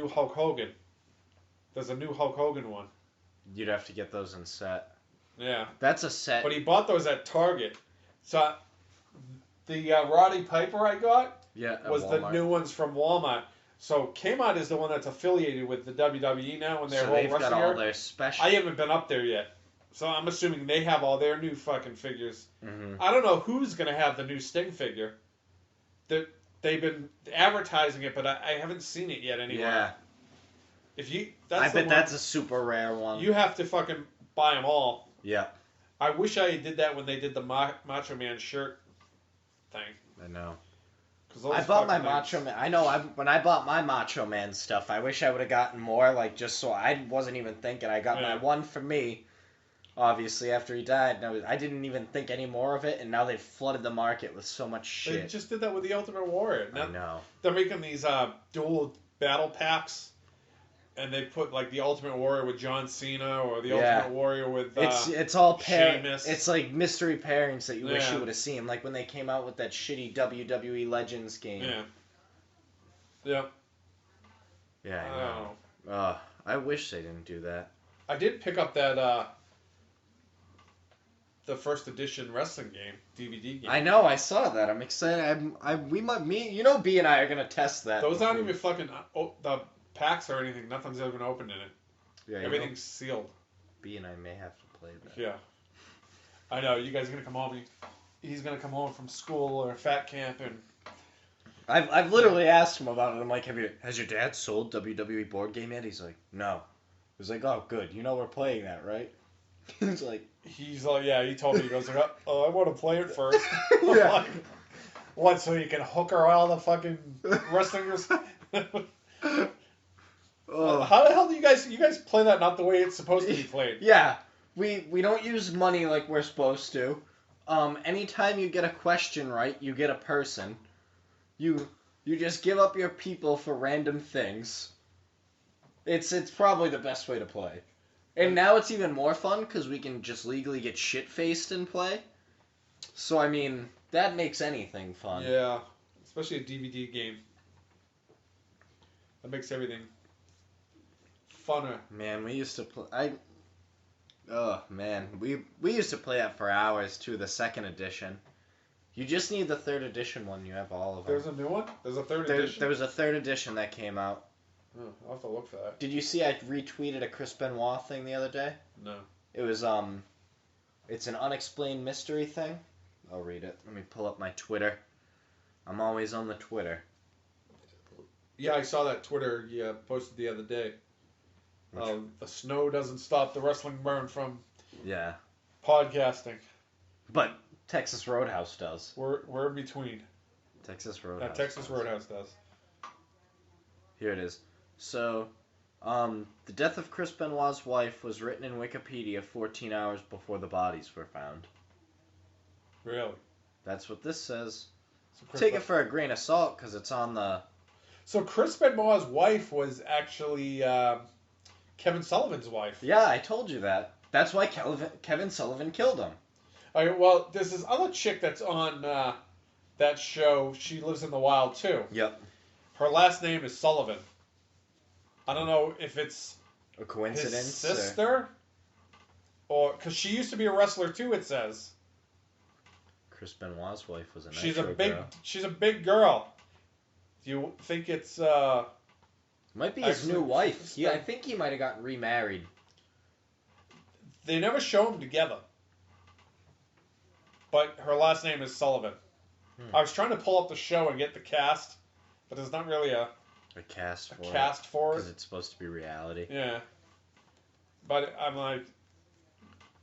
new Hulk Hogan. There's a new Hulk Hogan one. You'd have to get those in set. Yeah. That's a set. But he bought those at Target. So the Roddy Piper I got was the new ones from Walmart. So Kmart is the one that's affiliated with the WWE now and their so whole they've wrestling got all area. their special. I haven't been up there yet. So I'm assuming they have all their new fucking figures. Mm-hmm. I don't know who's going to have the new Sting figure. They've been advertising it, but I haven't seen it yet anywhere. Yeah. If you, I bet that's a super rare one. You have to fucking buy them all. Yeah. I wish I did that when they did the Macho Man shirt thing. I know. I bought my Macho Man. I know. When I bought my Macho Man stuff, I wish I would have gotten more. Like just so I wasn't even thinking. I got my one for me. Obviously, after he died, and I didn't even think any more of it, and now they've flooded the market with so much shit. They just did that with the Ultimate Warrior. Now, I know. They're making these dual battle packs, and they put like the Ultimate Warrior with John Cena or the Ultimate Warrior with it's all Sheamus. It's like mystery pairings that you wish you would have seen, like when they came out with that shitty WWE Legends game. Yeah. Yep. Yeah, I know. I wish they didn't do that. I did pick up that the first edition wrestling game DVD game. I know, I saw that. I'm excited. B and I are gonna test that. Those aren't even fucking the packs or anything. Nothing's even opened in it. Yeah, everything's sealed. B and I may have to play that. Yeah, I know. You guys are gonna come home. He's gonna come home from school or fat camp, and I've literally asked him about it. I'm like, has your dad sold WWE board game yet? He's like, no. I was like, oh, good. You know we're playing that, right? He's like, yeah. He told me, he goes, oh, I want to play it first. Yeah. Like, what? So you can hook her all the fucking wrestlers? How the hell do you guys play that not the way it's supposed to be played? Yeah, we don't use money like we're supposed to. Anytime you get a question right, you get a person. You just give up your people for random things. It's probably the best way to play. And now it's even more fun because we can just legally get shit-faced and play. So, I mean, that makes anything fun. Yeah, especially a DVD game. That makes everything funner. Man, we used to play... We used to play that for hours, too, the second edition. You just need the third edition one. You have all of them. There's a new one? There's a third edition? There was a third edition that came out. Oh, I'll have to look for that. Did you see I retweeted a Chris Benoit thing the other day? No. It was, it's an unexplained mystery thing. I'll read it. Let me pull up my Twitter. I'm always on the Twitter. Yeah, I saw that Twitter you posted the other day. The snow doesn't stop the wrestling burn from podcasting. But Texas Roadhouse does. We're in between. Texas Roadhouse. Texas Roadhouse does. Here it is. So, the death of Chris Benoit's wife was written in Wikipedia 14 hours before the bodies were found. Really? That's what this says. So take it for a grain of salt, because it's on the... So Chris Benoit's wife was actually Kevin Sullivan's wife. Yeah, I told you that. That's why Kevin Sullivan killed him. All right, well, there's this other chick that's on that show. She lives in the wild, too. Yep. Her last name is Sullivan. I don't know if it's a coincidence, his sister, or because she used to be a wrestler too. It says. Chris Benoit's wife was a nice girl. She's a big girl. Do you think it's might be his new wife? Yeah, I think he might have gotten remarried. They never show them together. But her last name is Sullivan. I was trying to pull up the show and get the cast. But there's not really a cast for it. Because it's supposed to be reality. Yeah. But I'm like,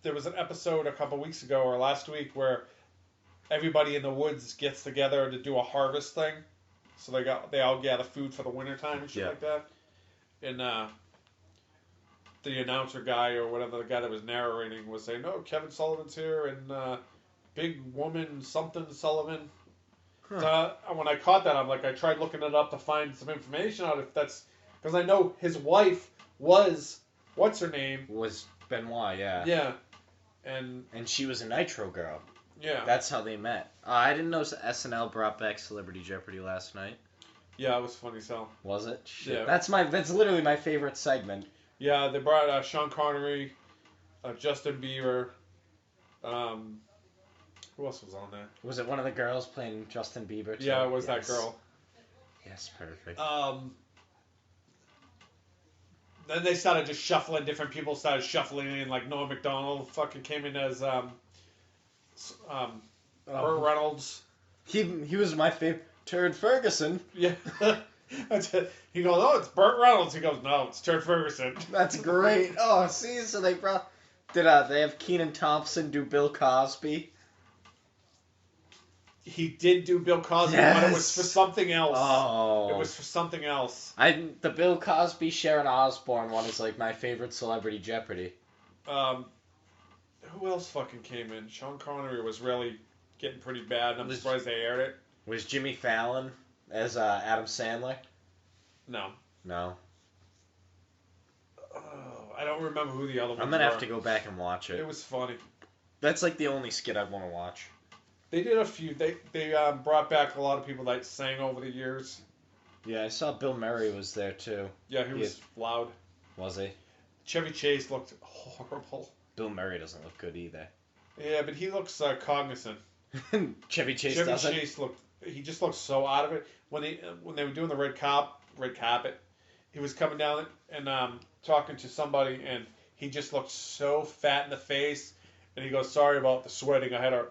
there was an episode a couple weeks ago or last week where everybody in the woods gets together to do a harvest thing. So they all gather food for the wintertime and shit like that. And the announcer guy or whatever, the guy that was narrating was saying, no, Kevin Sullivan's here and big woman something Sullivan. So when I caught that, I'm like, I tried looking it up to find some information out if that's... Because I know his wife was... What's her name? Was Benoit, yeah. Yeah. And she was a Nitro girl. Yeah. That's how they met. I didn't know SNL brought back Celebrity Jeopardy last night. Yeah, it was funny as hell. Was it? Shit. Yeah. That's literally my favorite segment. Yeah, they brought Sean Connery, Justin Bieber. Who else was on there? Was it one of the girls playing Justin Bieber too? Yeah, it was Yes. that girl. Yes, perfect. Then they started just shuffling. Different people started shuffling in. Like Noah McDonald fucking came in as Burt Reynolds. He was my favorite. Turd Ferguson. Yeah. That's it. He goes, oh, it's Burt Reynolds. He goes, no, it's Turd Ferguson. That's great. Oh, see, so they brought. Did they have Kenan Thompson do Bill Cosby? He did do Bill Cosby, Yes. but it was for something else. Oh. It was for something else. The Bill Cosby Sharon Osbourne one is like my favorite Celebrity Jeopardy. Who else fucking came in? Sean Connery was really getting pretty bad, and I'm surprised they aired it. Was Jimmy Fallon as Adam Sandler? No. No. I don't remember who the other ones were. I'm gonna have to go back and watch it. It was funny. That's like the only skit I'd want to watch. They did a few. They brought back a lot of people that sang over the years. Yeah, I saw Bill Murray was there too. Yeah, he was loud. Was he? Chevy Chase looked horrible. Bill Murray doesn't look good either. Yeah, but he looks cognizant. Chevy Chase Chevy doesn't. Chase he just looked so out of it when they were doing the red carpet. He was coming down and talking to somebody, and he just looked so fat in the face. And he goes, "Sorry about the sweating. I had a."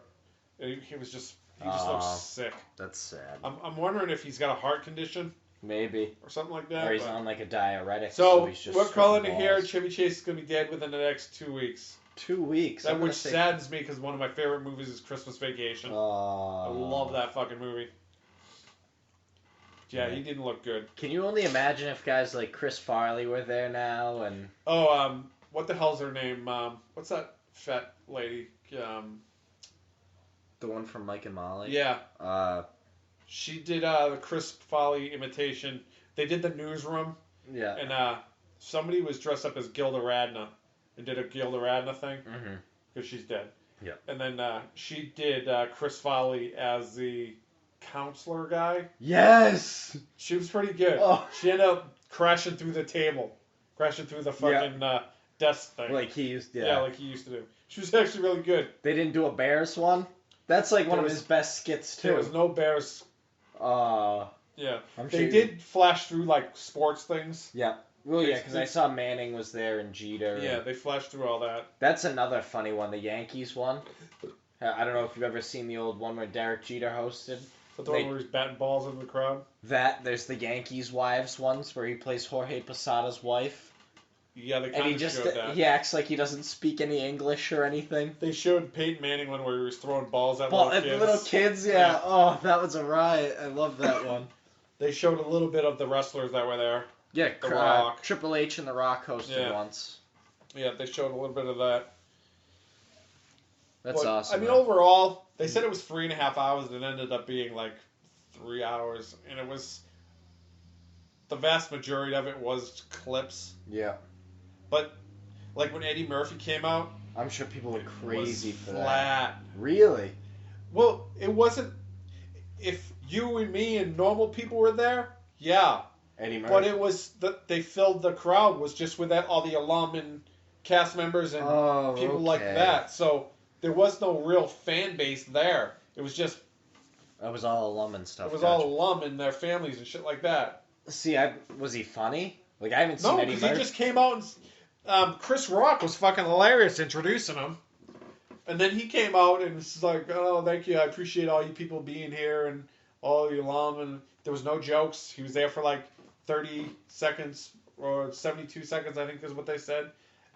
He just looked sick. That's sad. I'm wondering if he's got a heart condition Maybe. or something like that. Or he's on like a diuretic. So he's just we're calling it sweating here. balls. Chevy Chase is gonna be dead within the next 2 weeks. 2 weeks. That which saddens me because one of my favorite movies is Christmas Vacation. I Oh. love that fucking movie. Yeah, he didn't look good. Can you only imagine if guys like Chris Farley were there now and... Oh, what the hell's her name? What's that fat lady? The one from Mike and Molly? Yeah. She did the Chris Farley imitation. They did the newsroom. Yeah. And somebody was dressed up as Gilda Radner and did a Gilda Radner thing. Mm-hmm. Because she's dead. Yeah. And then she did Chris Farley as the counselor guy. Yes! She was pretty good. Oh. She ended up crashing through the table. Crashing through the fucking desk thing. Like he used, Yeah, like he used to do. She was actually really good. They didn't do a Bears one? That's like one of his best skits, too. There was no Bears. Yeah. They did flash through, like, sports things. Yeah. Well, yeah, because I saw Manning was there and Jeter. Yeah, they flashed through all that. That's another funny one, the Yankees one. I don't know if you've ever seen the old one where Derek Jeter hosted. But the one where he's batting balls into the crowd? There's the Yankees wives ones where he plays Jorge Posada's wife. Yeah, they kind of showed that. He acts like he doesn't speak any English or anything. They showed Peyton Manning one where he was throwing balls at little kids. Yeah. Oh, that was a riot. I love that one. They showed a little bit of the wrestlers that were there. Yeah, The Rock. Triple H and The Rock hosted once. Yeah, they showed a little bit of that. That's awesome. I mean, overall, they said it was 3.5 hours, and it ended up being like 3 hours. And it was... The vast majority of it was clips. Yeah. But, like, when Eddie Murphy came out... I'm sure people were crazy for that. Flat. Really? Well, it wasn't... If you and me and normal people were there, yeah. Eddie Murphy. But it was... They filled the crowd was just with all the alum and cast members and people like that. So, there was no real fan base there. It was just... That was all alum and stuff. It was all alum and their families and shit like that. See, was he funny? Like, I haven't seen Eddie Murphy. No, because he just came out and... Chris Rock was fucking hilarious introducing him. And then he came out and was like, oh, thank you, I appreciate all you people being here and all the alum. And there was no jokes. He was there for like 30 seconds or 72 seconds, I think is what they said.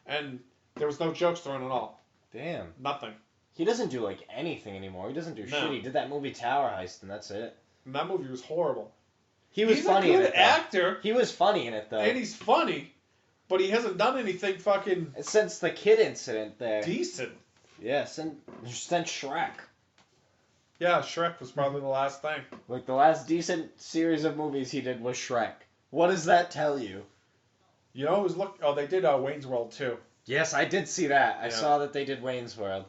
And there was no jokes thrown at all. Damn. Nothing. He doesn't do like anything anymore. He doesn't do shit. He did that movie Tower Heist and that's it. And that movie was horrible. He's funny in it. He's a good actor. He was funny in it though. And he's funny. But he hasn't done anything fucking... Since the kid incident there. Decent. Yeah, since Shrek. Yeah, Shrek was probably the last thing. Like, the last decent series of movies he did was Shrek. What does that tell you? You know, they did Wayne's World, too. Yes, I did see that. I saw that they did Wayne's World.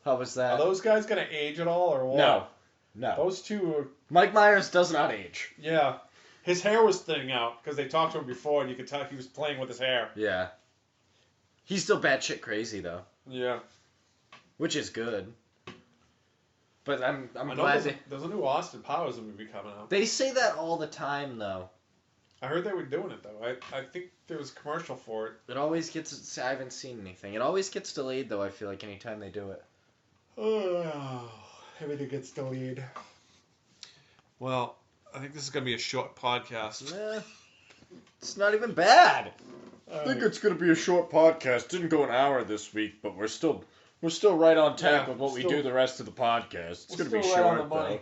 How was that? Are those guys going to age at all, or what? No. Those two are... Mike Myers does not age. Yeah. His hair was thinning out because they talked to him before, and you could tell he was playing with his hair. Yeah. He's still batshit crazy though, Yeah. which is good. But I'm I know glad there's a new Austin Powers movie coming out. they say that all the time though. I heard they were doing it though. I think there was a commercial for it. It always gets. I haven't seen anything. It always gets delayed though. I feel like anytime they do it. Oh, everything gets delayed. Well, I think this is gonna be a short podcast. It's not even bad. I think it's gonna be a short podcast. Didn't go an hour this week, but we're still right on tap with what we do the rest of the podcast. It's gonna be short right on the money. though.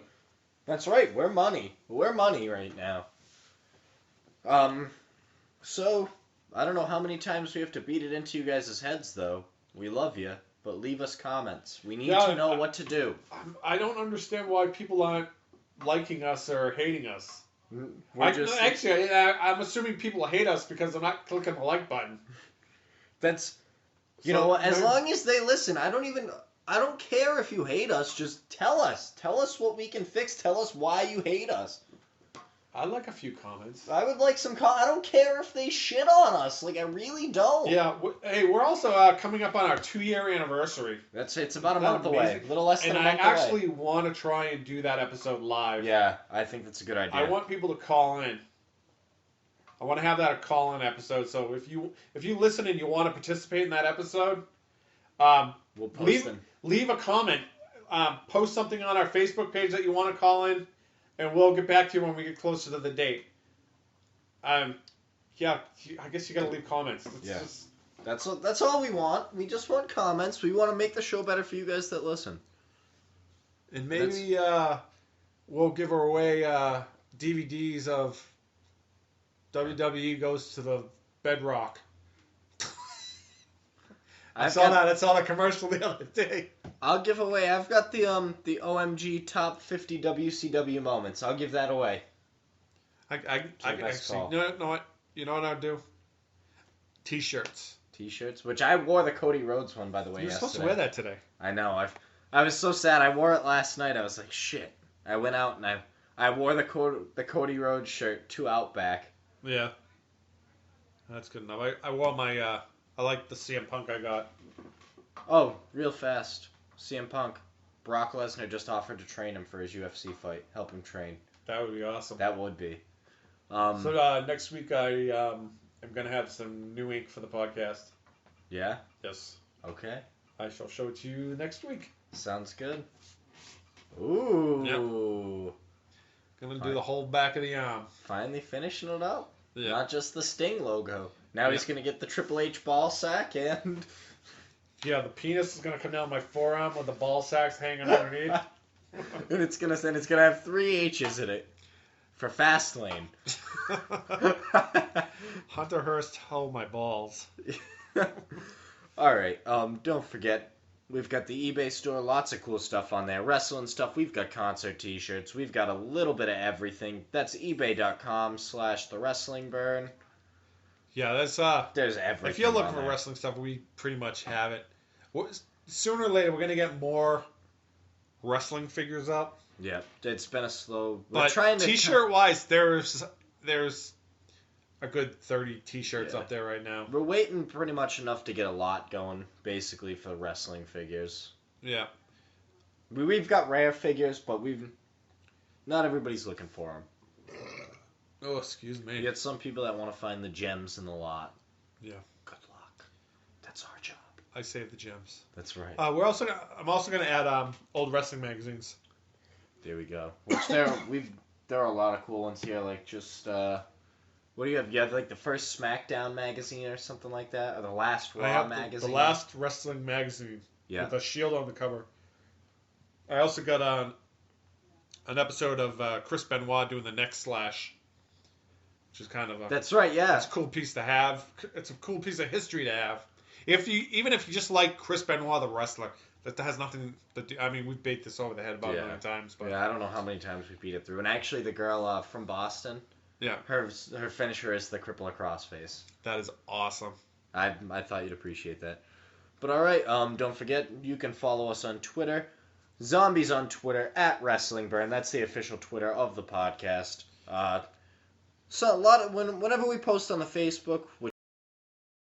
That's right. We're money. We're money right now. So I don't know how many times we have to beat it into you guys' heads though. We love you, but leave us comments. We need to know what to do. I don't understand why people aren't liking us or hating us. Actually, I'm assuming people hate us because they're not clicking the like button. That's, you know what? As long as they listen, I don't care if you hate us. Just tell us. Tell us what we can fix. Tell us why you hate us. I'd like a few comments. I would like some I don't care if they shit on us. Like, I really don't. Yeah. Hey, we're also coming up on our 2-year anniversary. It's about a month away. A little less than a month away. And I actually want to try and do that episode live. Yeah, I think that's a good idea. I want people to call in. I want to have that a call-in episode. So if you listen and you want to participate in that episode, we'll post them. Leave a comment. Post something on our Facebook page that you want to call in. And we'll get back to you when we get closer to the date. Yeah, I guess you got to leave comments. That's all we want. We just want comments. We want to make the show better for you guys that listen. And maybe we'll give away DVDs of WWE Goes to the Bedrock. I saw that commercial the other day. I'll give away. I've got the OMG top 50 WCW moments. I'll give that away. I actually, you know what I'll do? T-shirts. T-shirts, which I wore the Cody Rhodes one, by the way. You're supposed to wear that today. I know. I was so sad. I wore it last night. I was like, shit. I went out and I wore the Cody Rhodes shirt to Outback. Yeah. That's good enough. I wore my I like the CM Punk I got. Oh, real fast. CM Punk. Brock Lesnar just offered to train him for his UFC fight. Help him train. That would be awesome. That would be. So next week I am going to have some new ink for the podcast. Yeah? Yes. Okay. I shall show it to you next week. Sounds good. Ooh. Yep. Going to do the whole back of the arm. Finally finishing it up. Yeah. Not just the Sting logo. Now he's going to get the Triple H ball sack and... Yeah, the penis is gonna come down my forearm with the ball sacks hanging underneath. and it's gonna have 3 H's in it for Fastlane. Hunter Hearst held my balls. All right. Don't forget, we've got the eBay store. Lots of cool stuff on there. Wrestling stuff. We've got concert T-shirts. We've got a little bit of everything. That's ebay.com/thewrestlingburn. Yeah, there's everything. If you're looking for wrestling stuff, we pretty much have it. Sooner or later, we're gonna get more wrestling figures up. Yeah, it's been a slow. But T-shirt wise, there's a good 30 T-shirts up there right now. We're waiting pretty much enough to get a lot going, basically, for wrestling figures. Yeah. We've got rare figures, but not everybody's looking for them. Oh, excuse me. You get some people that want to find the gems in the lot. Yeah. Good luck. That's our job. I save the gems. That's right. I'm also gonna add old wrestling magazines. There we go. Which there are a lot of cool ones here. Like just what do you have? You have like the first SmackDown magazine or something like that, or the last Raw magazine. The last wrestling magazine. Yeah. With a shield on the cover. I also got an episode of Chris Benoit doing the neck slash. Which is kind of That's right, yeah. It's a cool piece to have. It's a cool piece of history to have. Even if you just like Chris Benoit the wrestler, that has nothing to do. I mean, we've beat this over the head about a million times, but yeah, I don't know how many times we beat it through. And actually, the girl from Boston, her finisher is the cripple across face. That is awesome. I thought you'd appreciate that. But all right, don't forget you can follow us on Twitter. Zombies on Twitter @WrestlingBurn. That's the official Twitter of the podcast. So a lot of whenever we post on the Facebook,